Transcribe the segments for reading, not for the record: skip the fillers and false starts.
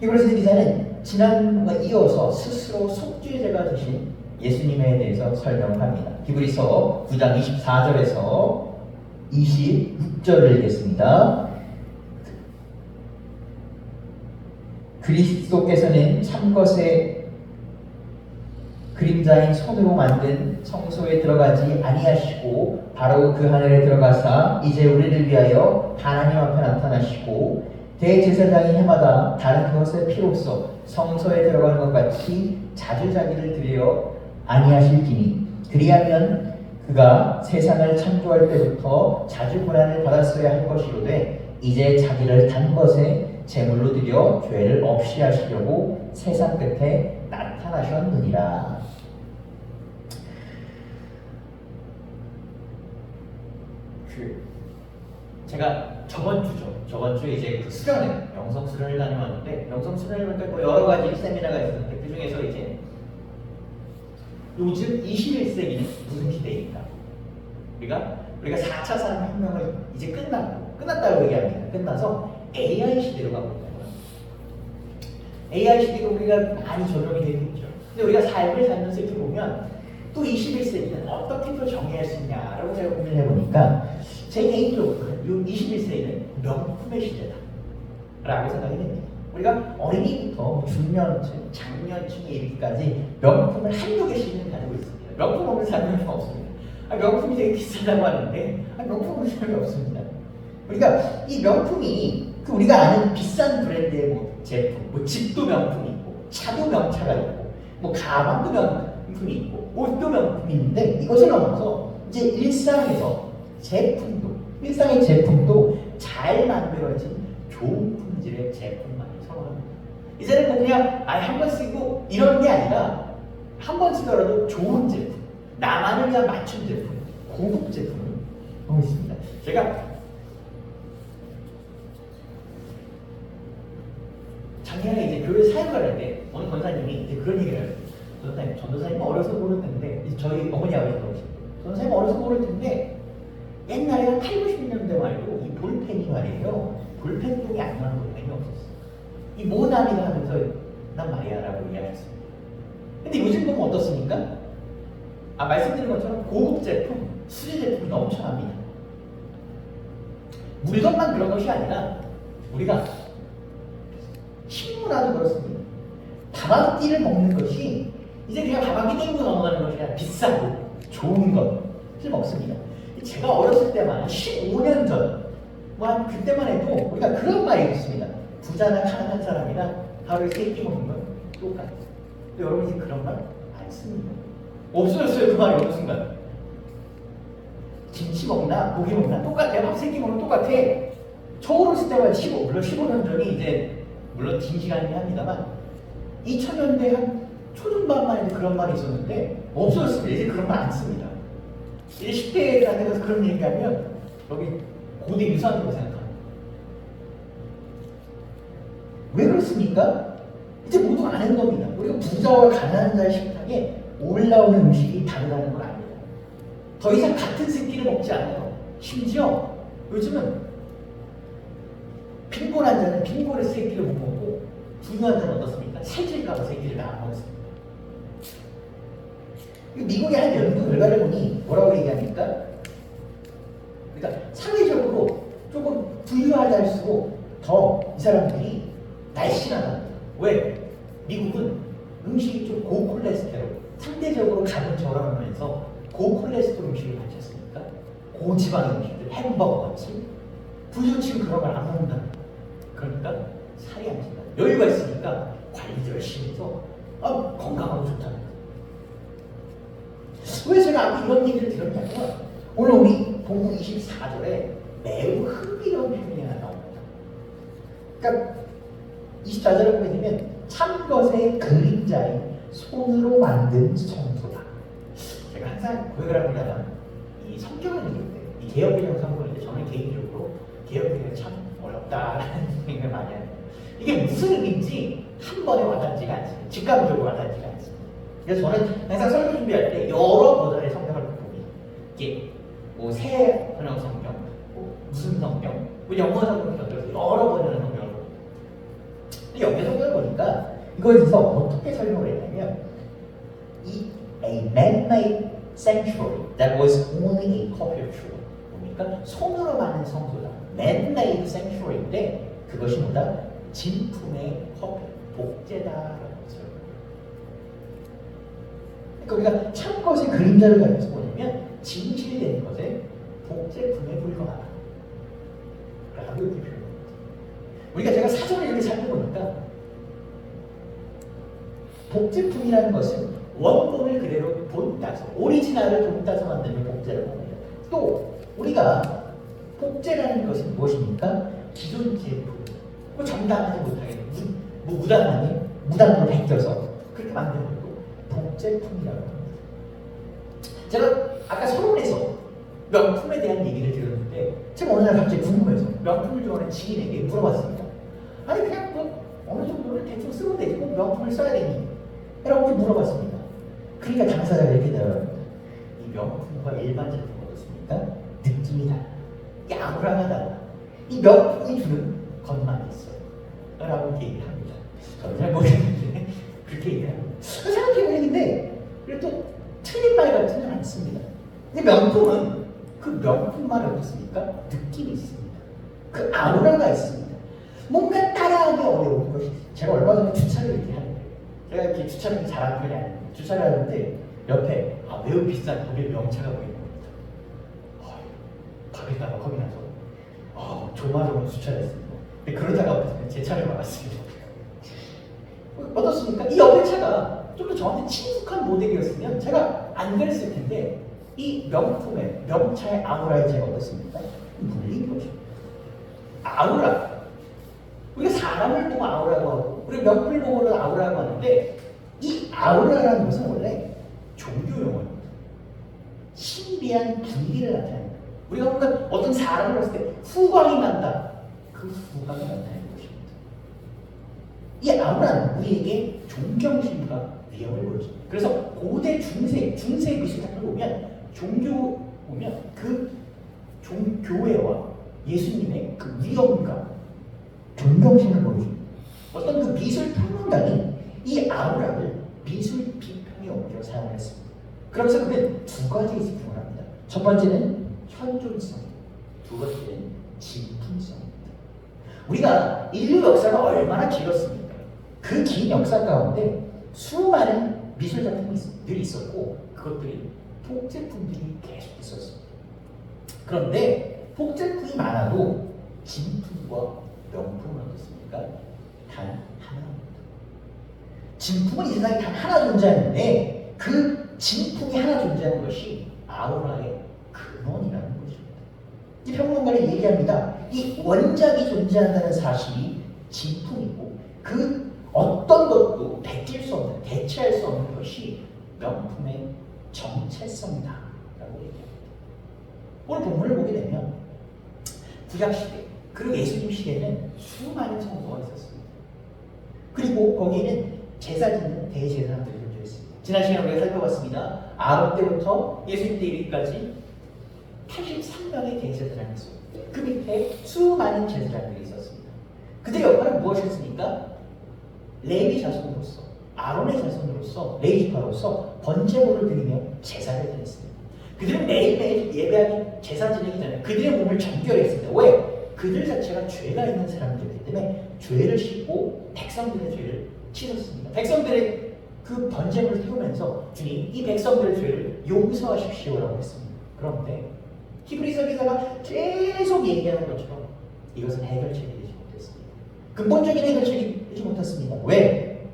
히브리서 기자는 지난번과 이어서 스스로 속죄제가 되신 예수님에 대해서 설명을 합니다. 히브리서 9장 24절에서 26절을 읽겠습니다. 그리스도께서는 참것의 그림자인 손으로 만든 성소에 들어가지 아니하시고 바로 그 하늘에 들어가사 이제 우리를 위하여 하나님 앞에 나타나시고 대제사장이 해마다 다른 것의 피로써 성소에 들어가는 것 같이 자주 자기를 드려 아니하실지니 그리하면 그가 세상을 창조할 때부터 자주 고난을 받았어야 할 것이로되 이제 자기를 단 것에 제물로 드려 죄를 없이 하시려고 세상 끝에 나타나셨느니라. 제가 저번 주에 이제 그 수련회, 영성 수련을 다녀왔는데 영성 수련을 보니까 뭐 여러 가지 세미나가 있었는데 그 중에서 이제 요즘 21세기는 무슨 시대입니까? 우리가 4차 산업혁명을 이제 끝났다고 얘기합니다. 끝나서 AI 시대로 가고 있다고요. AI 시대가 우리가 많이 적용이 되고 있죠. 근데 우리가 삶을 살면서 이렇게 보면 또 21세기는 어떻게 또 정의할 수 있냐라고 제가 고민을 해보니까 제 개인적으로 이 21세기는 명품의 시대다 라고 생각이 됩니다. 우리가 어린이부터 중년층, 장년층에 이르기까지 명품을 한두 개씩은 가지고 있습니다. 명품 없는 사람은 없습니다. 명품이 되게 비싸다고 하는데 명품 없는 사람이 없습니다. 우리가 이 명품이 우리가 아는 비싼 브랜드의 뭐 제품, 뭐 집도 명품이 있고 차도 명차가 있고 뭐 가방도 명품이 있고 옷도 명품이 있는데 이것을 넘어서 이제 일상의 제품도 잘 만들어진 좋은 품질의 제품만을 선호합니다. 이제는 뭐 그냥 한 번 쓰고 이런 게 아니라 한 번 쓰더라도 좋은 제품, 나만을 위한 맞춤 제품, 고급 제품을 하고 있습니다. 제가 작년에 이제 교회 사역을 할 때 어느 권사님이 이제 그런 얘기를 해요. 전도사님은 어려서 모를 텐데 저희 어머니 아버지가 오시고 전도사님은 어려서 모를 텐데 옛날에 한 8, 90년대 말고 이 볼펜이 말이에요. 볼펜통이 안 나는 볼펜이 없었어요. 이 모나미가 하면서 난 말이야라고 이야기했습니다. 근데 요즘 보면 어떻습니까? 말씀드린 것처럼 고급 제품, 수제 제품이 넘쳐납니다. 물건만 그런 것이 아니라 우리가 식문화도 그렇습니다. 밥한끼를 먹는 것이 이제 그냥 밥한끼 땡고 넘어가는 것이 아니라 비싸고 좋은 것을 먹습니다. 제가 어렸을 때만 15년 전, 뭐 그때만 해도 우리가 그런 말이 있습니다. 부자나 가난한 사람이나 하루에 3끼 먹는 건 똑같아요. 근데 여러분 이제 그런 말 안 씁니다. 없어졌어요. 그 말이 어느 순간. 김치 먹나 고기 먹나 똑같아요. 밥 3끼 먹는 똑같아. 저 어렸을 때만 물론 15년 전이 이제 물론 긴 시간이긴 합니다만 2000년대 한 초중반만 해도 그런 말이 있었는데 없어졌습니다. 이제 그런 말 안 씁니다. 이제 10대 애들한테 가서 그런 얘기하면 여기 고대 유산으로 생각합니다. 왜 그렇습니까? 이제 모두 아는 겁니다. 우리가 부자와 가난한 자의 식탁에 올라오는 음식이 다르다는 걸 압니다. 더 이상 같은 새끼를 먹지 않아요. 심지어 요즘은 빈곤한 자는 빈곤의 새끼를 못 먹고 부유한 자는 어떻습니까? 살찔까봐 새끼를 다 안 먹습니다. 미국의 한 연구 결과를 보니 뭐라고 얘기합니까? 그러니까 사회적으로 조금 부유하달수록 더 이 사람들이 날씬하다. 왜? 미국은 음식이 좀 고콜레스테롤, 상대적으로 가격 저렴하면서 고콜레스테롤 음식을 많이 쳤습니까? 고지방 음식들, 햄버거 같이 부유층 그런 걸 안 먹는다. 그러니까 살이 안 찐다. 여유가 있으니까 관리도 열심히 해서 건강하고 좋다. 왜 제가 아까 이런 얘기를 들었냐면 오늘 우리 본문 24절에 매우 흥미로운 표현이 하나 나옵니다. 그러니까 24절을 보게 되면 참것의 그림자인 손으로 만든 성소다. 제가 항상 고백을 합니다만 이 성경을 읽을 때, 이 개역개정 성경을 읽을 때 저는 개인적으로 개역개정이 참 어렵다라는 생각을 많이 합니다. 이게 무슨 의미인지 한 번에 와닿지가 않습니다. 직감적으로 와닿지가 않습니다. 그래서 저는 항상 설교 준비할 때 여러 버전의 성경을 봅니다. 이게 뭐 새 번역 성경, 뭐 무슨 성경, 뭐 영어 성경 들어서 여러 번역의 성경을 봅니다. 근데 영어 성경을 이거에 대해서 어떻게 설명을 했냐면 a man-made sanctuary that was only a copy of true. 뭡니까? 손으로 만든 성소다. man-made sanctuary인데 그것이 뭐다? 진품의 커피, 복제다라고 했어요. 그러니까 우리가 참 것의 그림자를 가지고 뭐냐면 진실된 것의 복제품에 불과하다. 라고 이렇게 표현합니다. 우리가 제가 사전을 이렇게 살펴보니까 복제품이라는 것은 원본을 그대로 돈 따서 오리지널을 돈 따서 만드는 복제라고 합니다. 또 우리가 복제라는 것은 무엇입니까? 기존 제품 뭐 장담하지 못하게 무단으로 베껴서 그렇게 만드는 것도 복제품이라고 합니다. 제가 아까 서론에서 명품에 대한 얘기를 들었는데 제가 어느 날 갑자기 궁금해서 명품을 좋아하는 지인에게 물어봤습니다. 아니 그냥 뭐 어느 정도를 대충 쓰면 되지 뭐 명품을 써야 되니? 라고 물어봤습니다. 그러니까 당사자가 이렇게 대답합니다. 이 명품과 일반 제품 어떻습니까? 느낌이 달라. 야구랑하 달라. 이 명품이 주는 것만 있어. 라고 얘기를 합니다. 저는 잘 모르겠는데 그렇게 얘기를 합니다. 생각해보는데 그래도 틀린 말 같지는 않습니다. 근데 명품은 그 명품만 어떻습니까? 느낌이 있습니다. 그 아우라가 있습니다. 뭔가 따라하기 어려운 것이 제가 얼마 전에 주차를 이렇게 하는데 제가 이렇게 주차를 잘하는 편이 아닌데 주차를 하는데 옆에 매우 비싼 독일 명차가 보이는 겁니다. 가겠다가 겁이 나서 조마조마 주차를 했습니다. 근데 그러다가 제 차를 막았습니다. 어떻습니까? 이 옆에 차가 좀 더 저한테 친숙한 모델이었으면 제가 안 그랬을 텐데 이 명품의 명차의 아우라에 제가 어떻습니까? 물린 것입니다. 아우라. 우리가 사람을 보고 아우라고 하고 우리가 명품을 보고는 아우라고 하는데 이 아우라라는 것은 원래 종교 용어입니다. 신비한 분위기를 나타내는 거예요. 우리가 뭔가 어떤 사람을 봤을 때 후광이 난다. 그 후광이 나타내는 것입니다. 이 아우라는 우리에게 존경심과 위협을 보여줍니다. 그래서 고대 중세 미술 작품을 보면 종교 보면 그 교회와 예수님의 그 위엄과 존경심을 보여줍니다. 어떤 그 미술 평론가는 이 아우라를 미술 비평에 옮겨 사용했습니다. 그러면서 그는 두 가지의 제품을 합니다. 첫 번째는 현존성, 두 번째는 진품성입니다. 우리가 인류 역사가 얼마나 길었습니까? 그 긴 역사 가운데 수많은 미술 작품들이 있었고 그것들이 복제품들이 계속 있었습니다. 그런데 복제품이 많아도 진품과 명품은 어떻습니까? 단 하나입니다. 진품은 이 세상에 단 하나 존재하는데 그 진품이 하나 존재하는 것이 아우라의 근원이라는 것입니다. 이 평론가는 얘기합니다. 이 원작이 존재한다는 사실이 진품이고 그 어떤 것도 베낄 수 없는, 대체할 수 없는 것이 명품의 정체성이다 라고 얘기합니다. 오늘 본문을 보게 되면 구약시대 그리고 예수님 시대에는 수많은 성소가 있었습니다. 그리고 거기에는 제사 짓는 대제사장들이 존재했습니다. 지난 시간에 우리가 살펴봤습니다. 아론 때부터 예수님 때 이르기까지 83명의 대제사장이 있었습니다. 그 밑에 수많은 제사장들이 있었습니다. 그들의 역할은 무엇이었습니까? 레위 자손으로서 아론의 자손으로서 레위 지파로서 번제물을 드리며 제사를 드렸습니다. 그들은 매일매일 예배하기 제사 지내기 전에 그들의 몸을 정결했습니다. 왜? 그들 자체가 죄가 있는 사람들이기 때문에 죄를 씻고 백성들의 죄를 씻었습니다. 백성들의 그 번제물을 태우면서 주님 이 백성들의 죄를 용서하십시오라고 했습니다. 그런데 히브리서 기자가 계속 얘기하는 것처럼 이것은 해결책이 되지 못했습니다. 근본적인 해결책이 되지 못했습니다. 왜?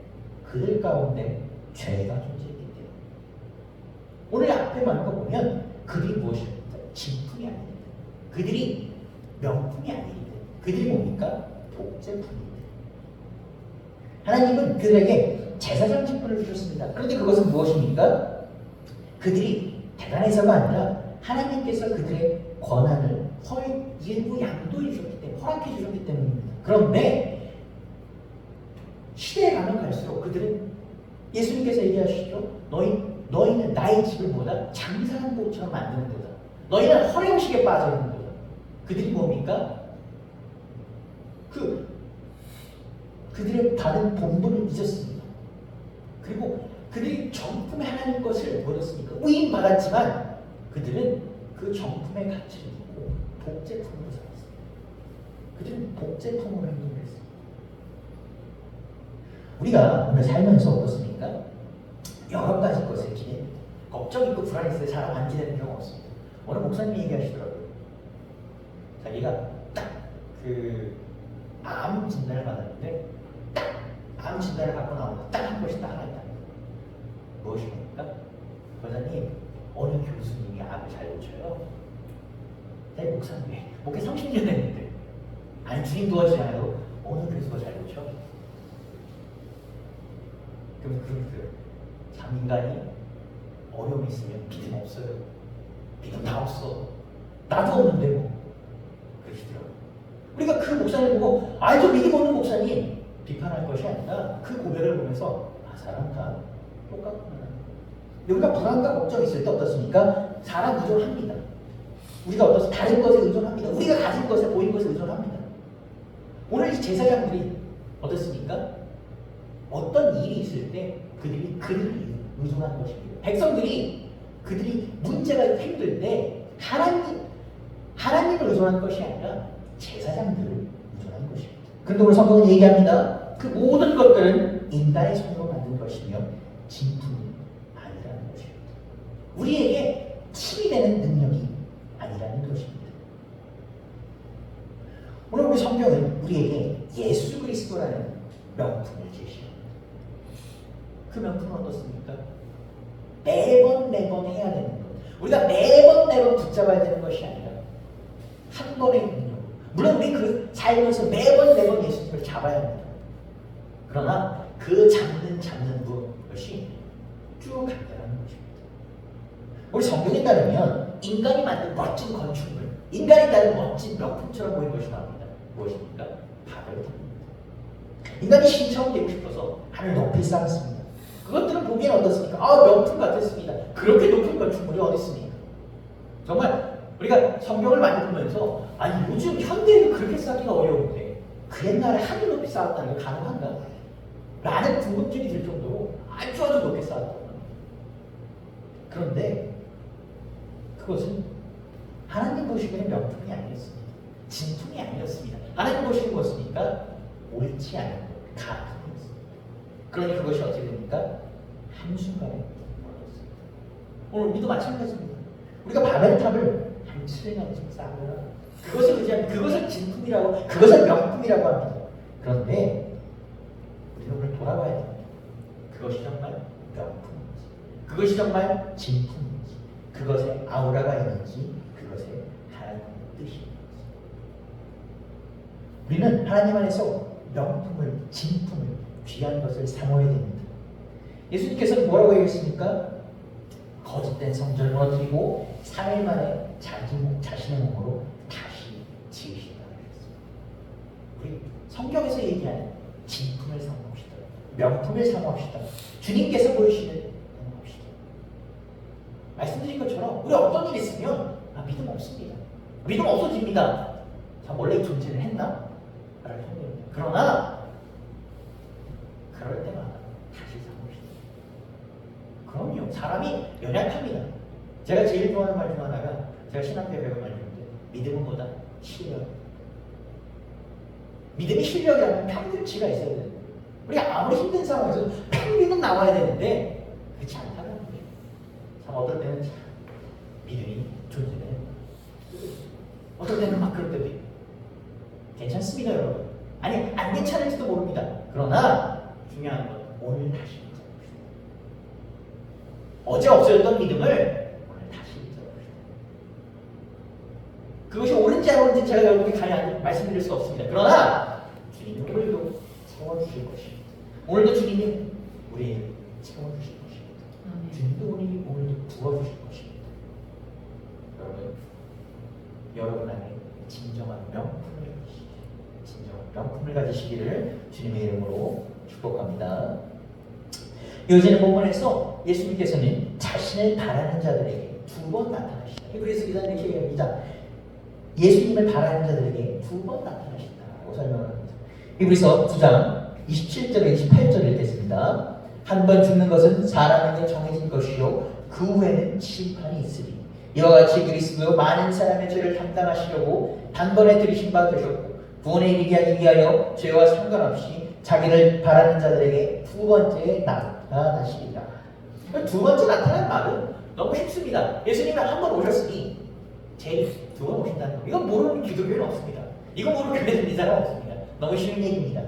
그들 가운데 죄가 존재했기 때문에. 오늘 앞에 말한 거 보면 그들이 무엇입니까? 진품이 아닙니다. 그들이 명품이 아닙니다. 그들이 뭡니까? 복제품입니다. 하나님은 그들에게 제사장 직분을 주셨습니다. 그런데 그것은 무엇입니까? 그들이 대단해서가 아니라 하나님께서 그들의 권한을 일부 양도해 주셨기 때문에 허락해 주셨기 때문입니다. 그런데 시대에 가면 갈수록 그들은 예수님께서 얘기하시죠. 너희는 나의 집을 뭐다? 장사한 곳처럼 만드는 거다. 너희는 허례의식에 빠져 있는 거다. 그들이 뭡니까? 그들의 받은 본분을 잊었습니다. 그리고 그들이 정품의 하나님 것을 보였으니까 위임받았지만 그들은 그 정품의 가치를 두고 복제품으로 살았어요. 그들은 복제품으로 행동했어요. 우리가 오늘 살면서 어떻습니까? 여러 가지 것에 기대, 걱정 있고 불안 있을 때 사람 안 기대는 경우가 없습니다. 오늘 목사님이 얘기하시더라고요. 자기가 딱 그 암 진단을 받았는데 암 진단을 받고 나오면 딱 한 것이 딱 하나 있다. 무엇입니까? 권사님, 어느 교수님이 암을 잘 고쳐요? 내 목사님, 목회 30년 했는데 아니 주님 도와주잖아요. 어느 교수가 잘 고쳐? 그럼 참 인간이 어려움이 있으면 믿음 없어요. 믿음 다 없어. 나도 없는데 뭐. 그러시더라고요. 우리가 그 목사님 보고 저 믿음 없는 목사님 비판할 것이 아니라 그 고백을 보면서 사람 다 똑같구나. 우리가 불안과 걱정 있을 때 어떻습니까? 사람 의존합니다. 우리가 어떻습니까? 다른 것에 의존합니다. 우리가 가진 것에 보인 것에 의존합니다. 오늘 이 제사장들이 어떻습니까? 어떤 일이 있을 때 그들이 의존하는 것입니다. 백성들이 그들이 문제가 힘들 때 하나님을 의존하는 것이 아니라 제사장들을 의존하는 것입니다. 그런데 오늘 성경은 얘기합니다. 그 모든 것들은 인간의 손으로 만든 것이며 진품이 아니라는 것입니다. 우리에게 힘이 되는 능력이 아니라는 것입니다. 오늘 우리 성경은 우리에게 예수 그리스도라는 명품을 제시합니다. 그 명품은 어떻습니까? 매번 해야 되는 것. 우리가 매번 붙잡아야 되는 것이 아니라 한 번의 능력. 물론 우리 그 살면서 매번 예수님을 잡아야 합니다. 그러나 그 잡는 것이 쭉 간다는 것입니다. 우리 성경에 따르면 인간이 만든 멋진 건축물, 인간이 다른 멋진 명품처럼 보이는 것이 나옵니다. 무엇입니까? 바벨탑입니다. 인간이 신처럼 되고 싶어서 하늘 높이 쌓았습니다. 그것들은 보기엔 어떻습니까? 명품 같았습니다. 그렇게 높은 건축물이 어디 있습니까? 정말 우리가 성경을 많이 보면서 요즘 현대에도 그렇게 쌓기가 어려운데 그 옛날에 하늘 높이 쌓았다는 게 가능한가? 라는 궁금증이 들 정도로 아주 높게 쌓았던 겁니다. 그런데 그것은 하나님 보시기에는 명품이 아니었습니다. 진품이 아니었습니다. 하나님 보시는 것입니까? 옳지 않은 것, 가품이었습니다. 그러니 그것이 어떻게 됩니까? 한순간에 무너졌습니다. 오늘 우리도 마찬가지입니다. 우리가 바벨탑을 한 7년쯤 쌓으면 그것을 의지하면 그것을 진품이라고, 그것을 명품이라고 합니다. 그런데 우리는 오늘 돌아봐야 됩니다. 그것이 정말 명품인지, 그것이 정말 진품인지, 그것에 아우라가 있는지, 그것에 하나님의 뜻이 있는지. 우리는 하나님 안에서 명품을, 진품을, 귀한 것을 삼아야 됩니다. 예수님께서는 뭐라고 얘기했습니까? 거짓된 성전을 무너뜨리고 3일 만에 자신의 몸으로 다시 지으신다고 했습니다. 우리 성경에서 얘기하는 진품을 사모합시다. 명품을 사모합시다. 주님께서 보이시는 사모합시다. 말씀드린 것처럼 우리 어떤 일이 있으면 믿음 없습니다. 믿음 없어집니다. 원래 존재를 했나? 라는 생각입니다. 그러나 그럴 때마다 다시 사모합시다. 그럼요. 사람이 연약합니다. 제가 제일 좋아하는 말 중 하나가 제가 신학교 배운 말인데 믿음은 뭐다? 실력. 믿음이 실력이라면 평균치가 있어야 돼요. 우리가 아무리 힘든 상황에서 평균은 나와야 되는데 그렇지 않다는 거예요. 참 어떨 때는 믿음이 존재해. 어떨 때는 막 그럴 때도 있고. 괜찮습니다, 여러분. 아니, 안 괜찮을지도 모릅니다. 그러나 중요한 건 오늘 다시 잊어봅시다. 어제 없어졌던 믿음을 오늘 다시 잊어봅시다. 그것이 옳은지 안 옳은지 제가 여러분께 가히 말씀드릴 수 없습니다. 그러나 주님은 오늘도 채워주실 것입니다. 오늘도 주님이 우리에게 채워주실 것입니다. 주님도 오늘도 부어주실 것입니다. 여러분 안에 진정한 명품을 가지시기를 주님의 이름으로 축복합니다. 요새는 본문에서 예수님께서는 자신을 바라는 자들에게 2번 나타나시다. 히브리서 기자는 이렇게 얘기합니다. 예수님을 바라는 자들에게 2번 나타나신다고 설명을 합니다. 히브리서 9장 27절에 28절을 읽겠습니다. 한 번 죽는 것은 사람에게 정해진 것이요 그 후에는 심판이 있으리. 이와 같이 그리스도도 많은 사람의 죄를 담당하시려고 단번에 들이신 바 되셨고 구원에 이르게 하기 위하여 죄와 상관없이 자기를 바라는 자들에게 두 번째 나타나시리라. 두 번째 나타나는 말은 너무 쉽습니다. 예수님은 한 번 오셨으니 제일 두 번 오신다는 거. 이건 모르는 기독교는 없습니다. 이거 모르는 교회 다니는 사람 없습니다. 너무 쉬운 얘기입니다.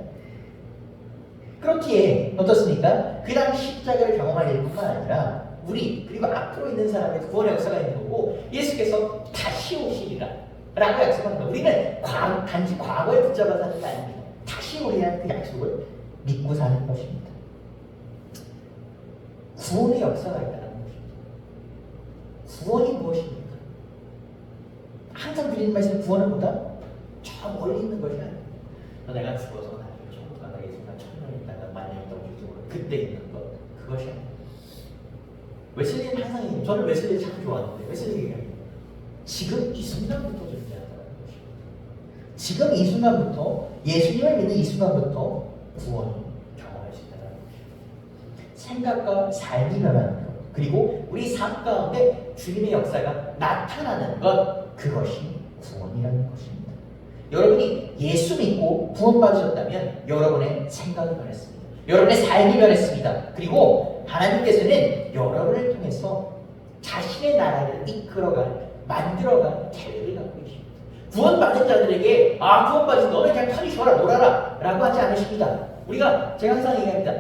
그렇기에 어떻습니까? 그 당시 십자가를 경험할 일뿐만 아니라 우리 그리고 앞으로 있는 사람의 구원의 역사가 있는 거고 예수께서 다시 오시리라 라고 약속합니다. 우리는 단지 과거에 붙잡아 사는 게 아닙니다. 다시 오리라는 그 약속을 믿고 사는 것입니다. 구원의 역사가 있다는 것입니다. 구원이 무엇입니까? 항상 드리는 말씀 구원은 뭐다? 저 멀리 있는 것이 아닙니다. 내가 죽어서 나중에 천국 가다 예수가 천년이 있다가 만년 있다고 죽고 그때 있는 것 그것이 아닙니다. 웨슬리는 항상 얘기해요. 저는 웨슬리 참 좋아하는데 웨슬리 얘기해요. 지금 이 순간부터 존재한다는 것입니다. 지금 이 순간부터 예수님을 믿는 이 순간부터 구원을 경험할 수 있다는 것입니다. 생각과 삶이 변하는 것 그리고 우리 삶 가운데 주님의 역사가 나타나는 것 그것이 구원이라는 것입니다. 여러분이 예수 믿고 구원받으셨다면 여러분의 생각이 변했습니다. 여러분의 삶이 변했습니다. 그리고 하나님께서는 여러분을 통해서 자신의 나라를 이끌어갈, 만들어갈 계획을 갖고 계십니다. 구원받은 자들에게 구원받은 너는 그냥 편히 쉬어라 놀아라 라고 하지 않으십니다. 제가 항상 얘기합니다.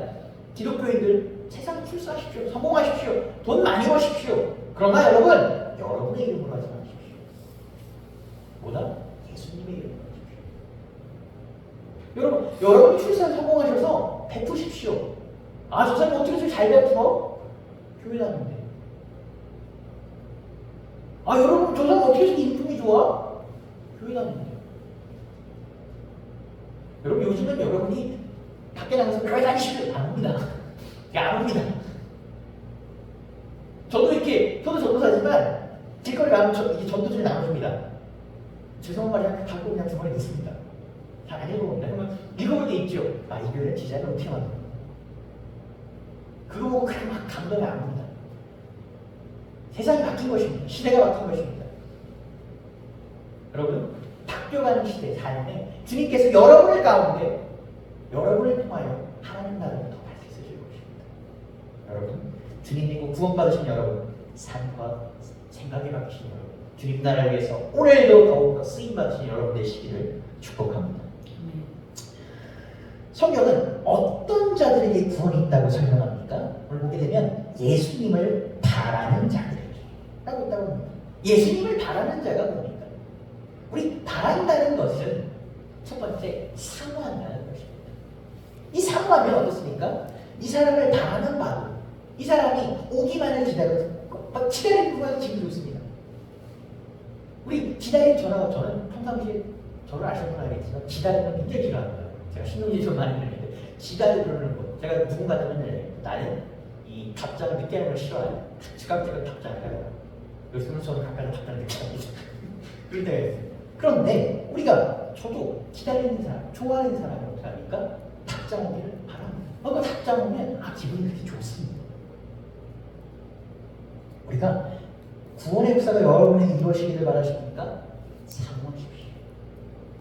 기독교인들 세상 출세하십시오. 성공하십시오. 돈 많이 버십시오. 그러나 여러분의 이름으로 하지 마십시오. 뭐다? 예수님의 이름으로 하십시오. 여러분이 출세에 성공하셔서 베푸십시오. 저 사람 어떻게 잘 베풀어? 교회 다니는데. 여러분 저 사람 어떻게 인품이 좋아? 교회 다니는데. 여러분 요즘은 여러분이 밖에 나가서 교회 다니시길 안 합니다. 안 합니다. 저도 전도사지만 길거리 가면 전도지를 나눠줍니다. 죄송한 말이야 갖고 그냥 주머니에 넣습니다. 잘 안 읽어봅니다. 그러면 읽어볼 때 있죠. 이 교회는 디자인을 어떻게 만드는 거야? 그거 보고 그렇게 막 감동이 안 옵니다. 세상이 바뀐 것입니다. 시대가 바뀐 것입니다. 여러분, 바뀌어가는 시대 삶에 주님께서 여러분을 가운데 여러분을 통하여 하나님 나라를 더 밝히실 것입니다. 여러분, 주님 믿고 구원받으신 여러분, 삶과 생각이 바뀌신 여러분, 주님 나라를 위해서 오늘도 더욱더 쓰임받으신 여러분 되시기를 축복합니다. 성경은 어떤 자들에게 구원이 있다고 설명합니까? 오늘 보게 되면 예수님을 바라는 자들에게 라고 있다고 합니다. 예수님을 바라는 자가 뭡니까? 우리 바란다는 것은 첫 번째 사모한다는 것입니다. 이 사모하면 어떻습니까? 이 사람을 바라는 바로 이 사람이 오기만을 기다리는 것이 기분 좋습니다. 우리 기다리는 저는 평상시에 저를 아시는 분 알겠지만 기다리는 건 굉장히 싫어합니다. 제가 신경질 좀 많이 내는데 기다리는 거 제가 누군가한테 나는 이 답장을 늦게 하는 걸 싫어해. 즉각적인 답장을 해요. 요즘은 저는 가까이 답장을 늦게 합니다. 그럴 때가 있어요. 그런데 저도 기다리는 사람, 좋아하는 사람이 어떻게 합니까? 답장 오기를 바랍니다. 답장 오면 기분이 그렇게 좋습니다. 우리가 구원의 역사가 여러분에게 이루어지기를 바라십니까? 사모하십시오.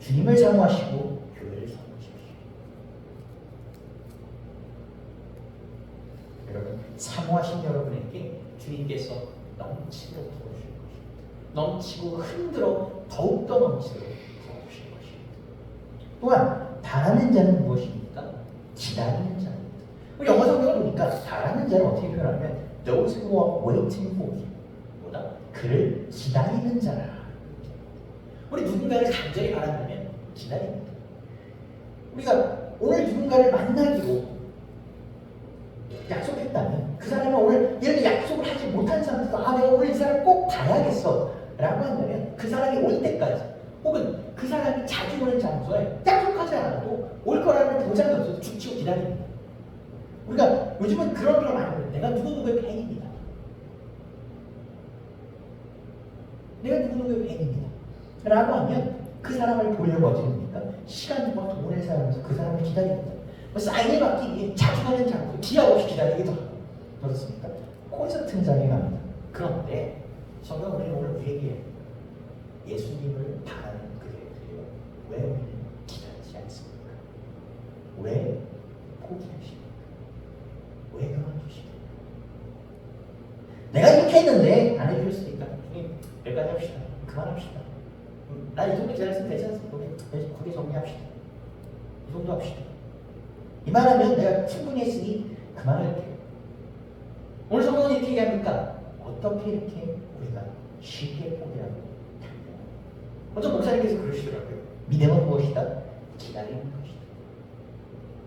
주님을 사모하시고 교회를 사모하십시오. 여러분, 사모하신 여러분에게 주님께서 넘치도록 부어주실 것입니다. 넘치고 흔들어 더욱더 넘치도록 부어주실 것입니다. 또한 바라는 자는 무엇입니까? 기다리는 자입니다. 영어 성경을 보니까 바라는 자는 어떻게 표현하면 those who are waiting for him. 그를 기다리는 자라. 우리 누군가를 간절히 바란다면 기다립니다. 우리가 오늘 누군가를 만나기로 약속했다면 그 사람은 오늘 예를 들어 약속을 하지 못한 상태에서 내가 오늘 이 사람을 꼭 봐야겠어 라고 한다면 그 사람이 올 때까지 혹은 그 사람이 자주 오는 장소에 약속하지 않아도 올 거라는 보장이 없어서 죽치고 기다립니다. 우리가 요즘은 그런 걸 많이 해요. 내가 누구누구의 팬입니다. 내가 누구누구의 팬입니다. 라고 하면 그 사람을 보려고 어떻게 합니까? 시간과 돈을 사용해서 그 사람을 기다립니다. 사인을 받기 위해 자주 가는 장소, 기약 없이 기다리기도 하고 그렇습니까? 콘서트장에 갑니다. 그런데 성경은 오늘 우리에게 예수님을 바라는 그들에게요, 왜 우리는 기다리지 않습니까? 왜 포기하십니까? 왜 그만두십니까? 내가 이렇게 했는데 안 해주셨으니까 여기까지 합시다. 그만합시다. 나 이 정도 기다렸으면 되지 않습니까? 거기 정리합시다. 이 정도 합시다. 이만하면 내가 충분히 했으니 그만할게요. 오늘 성경은 이렇게 얘기합니까? 어떻게 이렇게 우리가 쉽게 포기하고 달려요? 어떤 목사님께서 그러시더라고요. 믿음은 무엇이다? 기다리는 것이다.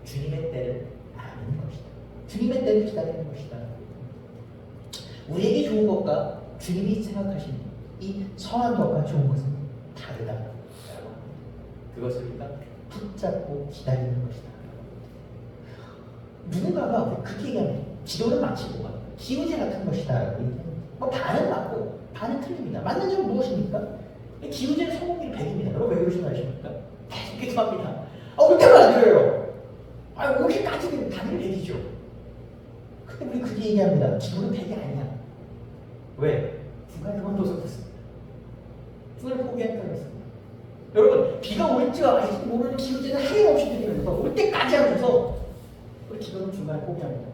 주님의 때를 아는 것이다. 주님의 때를 기다리는 것이다. 우리에게 좋은 것과 주님이 생각하신 이 선한 것과 좋은 것은 다르다라고 합니다. 그것을 우리가 붙잡고 기다리는 것이다. 누군가가 그렇게 얘기하면 기도는 마치 뭐가 기우제 같은 것이다. 뭐 반은 맞고 반은 틀립니다. 맞는 점은 무엇입니까? 기우제는 성공률이 100입니다. 여러분 왜 그러시나 아십니까? 계속 기도합니다. 올 때만 안 돼요. 오기까지는 당연히 100이죠. 근데 우리 그렇게 얘기합니다. 기도는 100이 아니야. 왜? 중간에 그만둬서 그렇습니다. 중간에 포기하니까 그렇습니다. 여러분 비가 올지와 말지 모르는 기우제는 하염없이 드리면서 올 때까지 하면서 우리 기도는 중간에 포기합니다.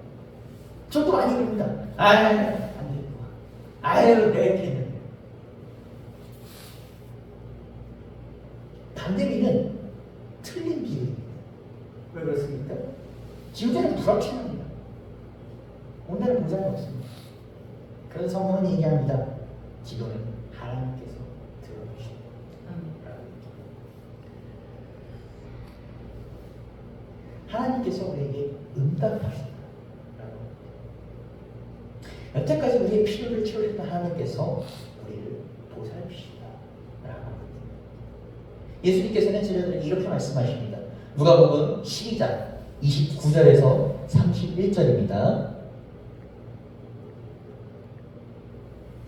저도 많이 그럽니다. 안 되겠구나. 아유, 내가 이렇게 했는데. 반대비는 틀린 비유입니다. 왜 그렇습니까? 기우제는 불확실합니다. 온다는 보장이 없습니다. 그래서 성경은 얘기합니다. 기도는 하나님께서 들어주십니다. 하나님께서 우리에게 응답하십니다. 여태까지 우리의 필요를 채우셨던 하나님께서 우리를 보살피시다 라고 합니다. 예수님께서는 제자들에게 이렇게 말씀하십니다. 누가복음 12장 29절에서 31절입니다.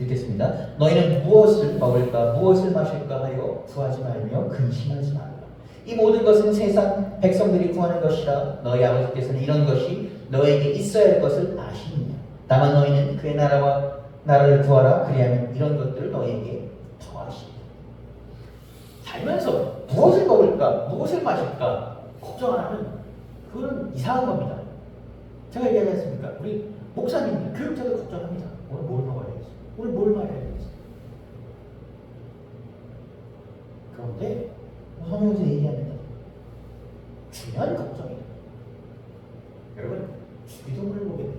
읽겠습니다. 너희는 무엇을 먹을까 무엇을 마실까 하여 구하지 말며 근심하지 말라. 이 모든 것은 세상 백성들이 구하는 것이라 너희 아버지께서는 이런 것이 너에게 있어야 할 것을 아시느냐. 다만 너희는 그의 나라를 구하라. 그리하면 이런 것들을 너희에게 더하시리라. 살면서 무엇을 먹을까 무엇을 마실까 걱정 안 하면 그건 이상한 겁니다. 제가 얘기하지 않습니까? 우리 목사님, 교육자도 걱정합니다. 오늘 뭘 먹어야 되겠어? 오늘 뭘 마셔야 되겠어? 그런데 성경에서 얘기합니다. 중요한 걱정이에요. 여러분, 주기도문을 보게 되면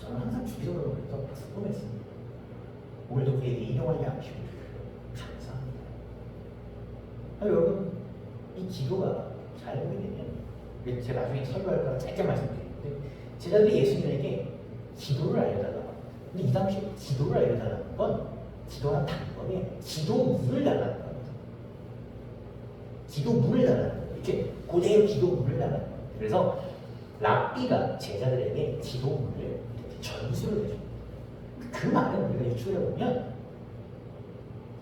저는 항상 주기도문을 보면서 궁금했습니다. 오늘도 우리에게 인용할 양식을 감사합니다. 여러분, 이 기도가 잘 보게 되면 제가 나중에 설교할 거라 짧게 말씀드리는데 제자들이 예수님에게 기도를 알려달라고 합니다. 근데 이 당시에 기도를 알려달라는 건 기도한 단번에 기도문을 달라는 겁니다. 기도문을 달라는 거예요. 이렇게 고대의 기도문을 달라는 거예요. 그래서 랍비가 제자들에게 기도문을 이렇게 전수를 해줍니다. 그 말은 우리가 유추해 보면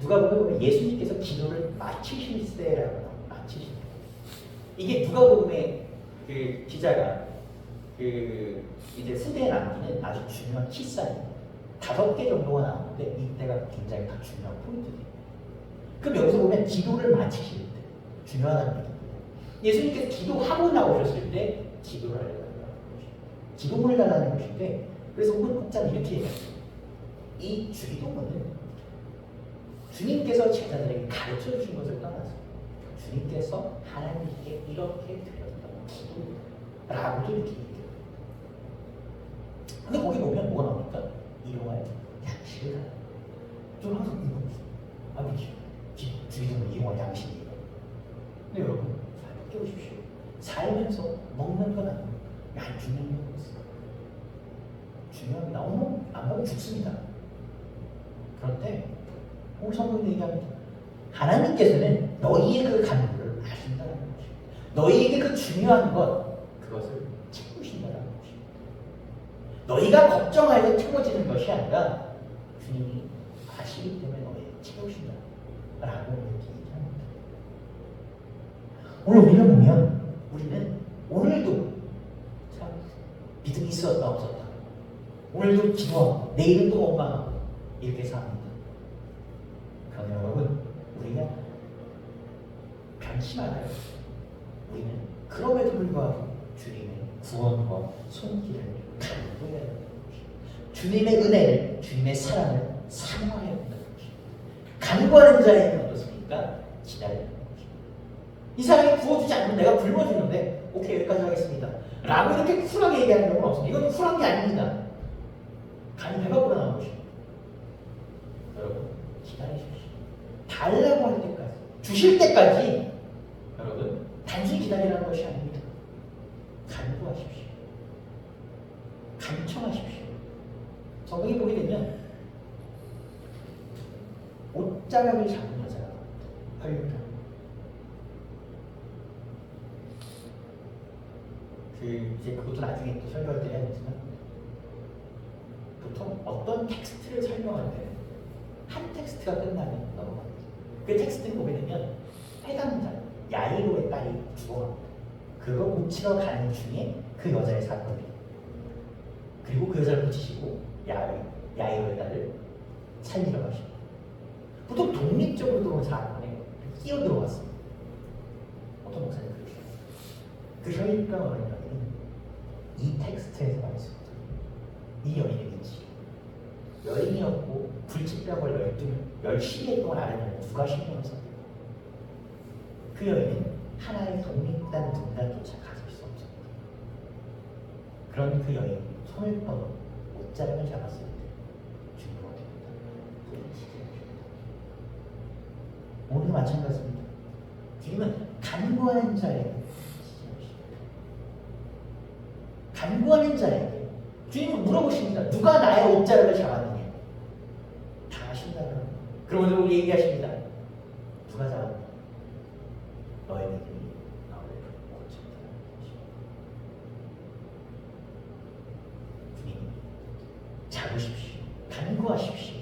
누가 보면 예수님께서 기도를 마치실세라고 합니다. 마치실. 이게 누가복음의 그 기자가 그 이제 후대에 남기는 아주 중요한 키사입니다. 5개 정도가 나오는데 이때가 굉장히 다 중요한 포인트예요. 그럼 여기서 보면 기도를 마치실 때 중요하다는 얘기입니다. 예수님께서 기도하고 나오셨을 때 기도를 하려고 하는 것이죠. 기도문을 달라는 것인데 그래서 오늘 혹자는 이렇게 얘기합니다. 이 주기도문은 주님께서 제자들에게 가르쳐 주신 것을 떠나서 주님께서 하나님께 이렇게 드렸던 기도라고도 이렇게 얘기해요. 근데 거기 보면 뭐가 나옵니까? 일용할 양식을 달라. 좀 항상 궁금했어요. 주기도문 일용할 양식이에요. 근데 여러분 잘 깨우십시오. 살면서 먹는 건 아니고 안 중요한 건 없어요. 중요합니다. 안 먹으면 죽습니다. 그런데 오늘 성경이 얘기합니다. 하나님께서는 너희의 그 간구를 아신다는 것입니다. 너희에게 그 중요한 것, 그것을 채우신다는 것입니다. 너희가 걱정하여 채워지는 것이 아니라 주님이 아시기 때문에 너희에게 채우신다라고 이렇게 얘기합니다. 오늘 우리를 보면 우리는 오늘 있었다 없었다. 오늘도 기도하고 내일은 또 원망하고 이렇게 삽니다. 그러나 여러분, 우리가 변심하나요? 우리는 그럼에도 불구하고 주님의 구원과 손길을 간구해야 합니다. 주님의 은혜를, 주님의 사랑을 사모해야 한다는 것입니다. 간구하는 자에게는 어떻습니까? 기다려야 합니다. 이 사람이 구워주지 않으면 내가 굶어주는데 오케이 여기까지 하겠습니다 라고 이렇게 쿨하게 얘기하는 경우는 없습니다. 이건 쿨한 게 아닙니다. 간이 배가 불어나는 것입니다. 여러분 기다리십시오. 달라고 할 때까지, 주실 때까지 여러분 단순히 기다리라는 것이 아닙니다. 간구하십시오. 간청하십시오. 성경에 보게 되면 옷자락을 잡은 여자가 활용합니다. 이제 그것도 나중에 또 설명을 드려야겠지만 보통 어떤 텍스트를 설명할 때는 한 텍스트가 끝나면 넘어갑니다. 그 텍스트를 보게 되면 해당자 야이로의 딸이 죽어갑니다. 그걸 고치러 가는 중에 그 여자의 사건이, 그리고 그 여자를 고치시고 야이로의 딸을 살리러 가십니다. 보통 독립적으로 들어온 사건에 끼어 들어왔습니다. 어떤 목사님 그 혈육과 어린 여인은 이 텍스트에서 말했습니다. 이 여인의 위치, 여인이었고 불치병을 12해 동안 앓으면 누가 신경을 썼을까? 그 여인은 하나의 독립단 분단조차 가질 수 없었다. 그런 그 여인 손을 뻗어 옷자락을 잡았을 때 주님과 오늘도 마찬가지입니다. 주님은 간구하는 자에게, 간구하는 자에게 주님은 물어보십니다. 누가 나의 옷자락을 잡았느냐? 다 아신다고요. 그러면서 우리 얘기하십니다. 누가 잡았느냐? 너의 믿음이 나를 고쳤다는 것입니다. 주님 잡으십시오. 간구하십시오.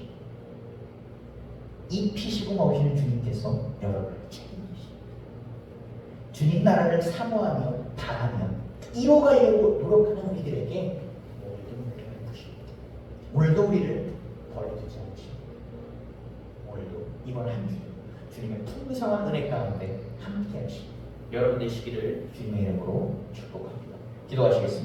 입히시고 먹이시는 주님께서 여러분을 책임지십니다. 주님 나라를 사모하며 바라며 이뤄가려고 노력하는 우리들에게 오늘도 베푸십니다. 오늘도 우리를 버려두지 않으십니다. 오늘도 이번 한 주 주님의 풍성한 은혜 가운데 함께 하시고 여러분 되시기를 주님의 이름으로 축복합니다. 기도하시겠습니다.